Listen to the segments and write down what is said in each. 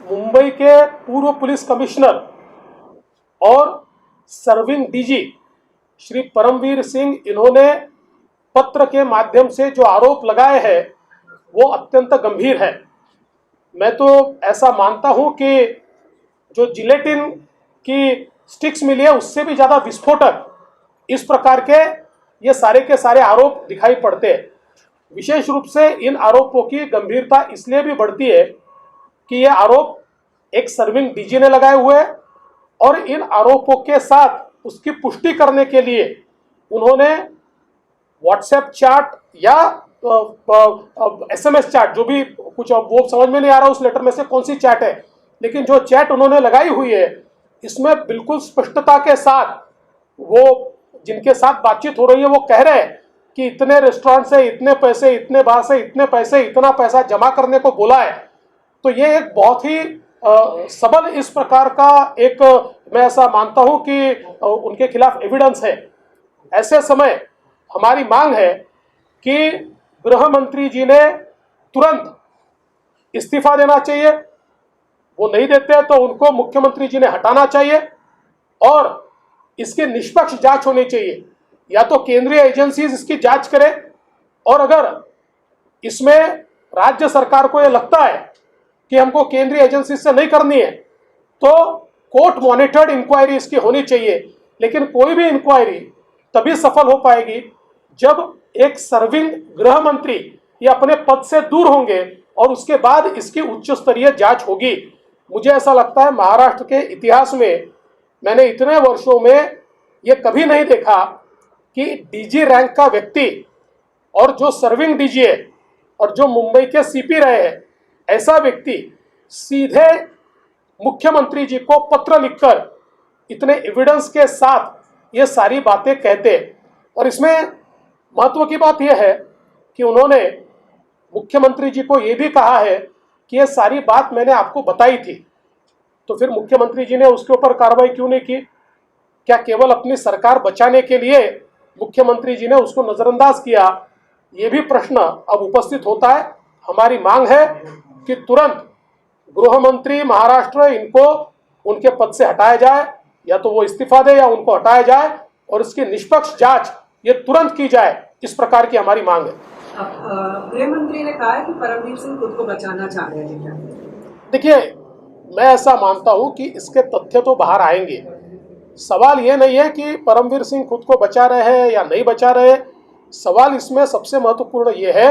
मुंबई के पूर्व police commissioner और सर्विंग डीजी श्री परमवीर सिंह, इन्होंने पत्र के माध्यम से जो आरोप लगाए हैं वो अत्यंत गंभीर है। मैं तो ऐसा मानता हूं कि जो जिलेटिन की स्टिक्स मिली है उससे भी ज़्यादा विस्फोटक इस प्रकार के ये सारे के सारे आरोप दिखाई पड़ते हैं। विशेष रूप से इन आरोपों की गंभीरता इसलिए भी बढ़ती है कि ये आरोप एक सर्विंग डीजी ने लगाए हुए हैं और इन आरोपों के साथ उसकी पुष्टि करने के लिए उन्होंने व्हाट्सएप चैट या SMS चैट, जो भी कुछ वो समझ में नहीं आ रहा उस लेटर में से कौन सी चैट है, लेकिन जो चैट उन्होंने लगाई हुई है इसमें बिल्कुल स्पष्टता के साथ वो जिनके साथ बातचीत हो रही है वो कह रहे हैं कि इतने रेस्टोरेंट से इतने पैसे, इतने बार से इतने पैसे, इतना पैसा जमा करने को बोला है। तो ये एक बहुत ही सबल इस प्रकार का एक, मैं ऐसा मानता हूं कि उनके खिलाफ एविडेंस है। ऐसे समय हमारी मांग है कि गृह मंत्री जी ने तुरंत इस्तीफा देना चाहिए। वो नहीं देते तो उनको मुख्यमंत्री जी ने हटाना चाहिए और इसकी निष्पक्ष जांच होनी चाहिए। या तो केंद्रीय एजेंसीज इसकी जांच करें और अगर इसमें राज्य सरकार को यह लगता है कि हमको केंद्रीय एजेंसी से नहीं करनी है तो कोर्ट मॉनिटर्ड इंक्वायरी इसकी होनी चाहिए। लेकिन कोई भी इंक्वायरी तभी सफल हो पाएगी जब एक सर्विंग गृह मंत्री ये अपने पद से दूर होंगे और उसके बाद इसकी उच्च स्तरीय जांच होगी। मुझे ऐसा लगता है महाराष्ट्र के इतिहास में मैंने इतने वर्षों में ये कभी नहीं देखा कि डीजी रैंक का व्यक्ति और जो सर्विंग डीजी है और जो मुंबई के CP रहे हैं, ऐसा व्यक्ति सीधे मुख्यमंत्री जी को पत्र लिखकर इतने एविडेंस के साथ ये सारी बातें कहते। और इसमें महत्व की बात यह है कि उन्होंने मुख्यमंत्री जी को ये भी कहा है कि ये सारी बात मैंने आपको बताई थी। तो फिर मुख्यमंत्री जी ने उसके ऊपर कार्रवाई क्यों नहीं की? क्या केवल अपनी सरकार बचाने के लिए मुख्यमंत्री जी ने उसको नजरअंदाज किया? ये भी प्रश्न अब उपस्थित होता है। हमारी मांग है कि तुरंत गृह मंत्री महाराष्ट्र इनको उनके पद से हटाया जाए, या तो वो इस्तीफा दे या उनको हटाया जाए और इसकी निष्पक्ष जांच ये तुरंत की जाए। इस प्रकार की हमारी मांग है। गृह मंत्री ने कहा है कि परमवीर सिंह खुद को बचाना चाह रहे हैं क्या? देखिए, मैं ऐसा मानता हूं कि इसके तथ्य तो बाहर आएंगे। सवाल ये नहीं है कि परमवीर सिंह खुद को बचा रहे हैं या नहीं बचा रहे। सवाल इसमें सबसे महत्वपूर्ण ये है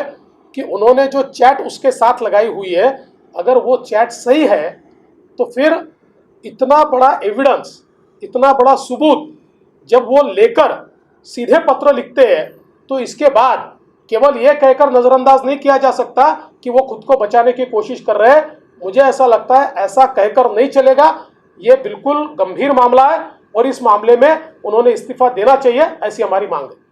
कि उन्होंने जो चैट उसके साथ लगाई हुई है, अगर वो चैट सही है तो फिर इतना बड़ा एविडेंस, इतना बड़ा सबूत जब वो लेकर सीधे पत्र लिखते हैं तो इसके बाद केवल ये कहकर नज़रअंदाज नहीं किया जा सकता कि वो खुद को बचाने की कोशिश कर रहे हैं। मुझे ऐसा लगता है ऐसा कहकर नहीं चलेगा। ये बिल्कुल गंभीर मामला है और इस मामले में उन्होंने इस्तीफा देना चाहिए, ऐसी हमारी मांग है।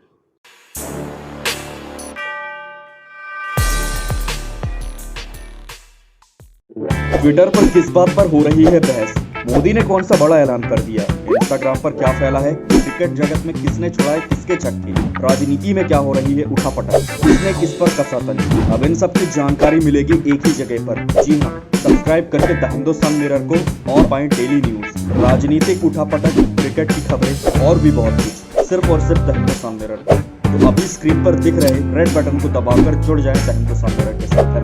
ट्विटर पर किस बात पर हो रही है बहस? मोदी ने कौन सा बड़ा ऐलान कर दिया? इंस्टाग्राम पर क्या फैला है? क्रिकेट जगत में किसने छुड़ाए किसके छक्के? राजनीति में क्या हो रही है उठापटक? किसने किस पर कसा तंज? अब इन सब की जानकारी मिलेगी एक ही जगह पर। जी हाँ, सब्सक्राइब करके द हिंदुस्तान मिरर को और पाएं डेली न्यूज, राजनीतिक उठापटक, क्रिकेट की खबरें और भी बहुत कुछ, सिर्फ और सिर्फ द हिंदुस्तान मिरर। तो अभी स्क्रीन पर दिख रहे रेड बटन को दबाकर जुड़ जाए द हिंदुस्तान मिरर के साथ।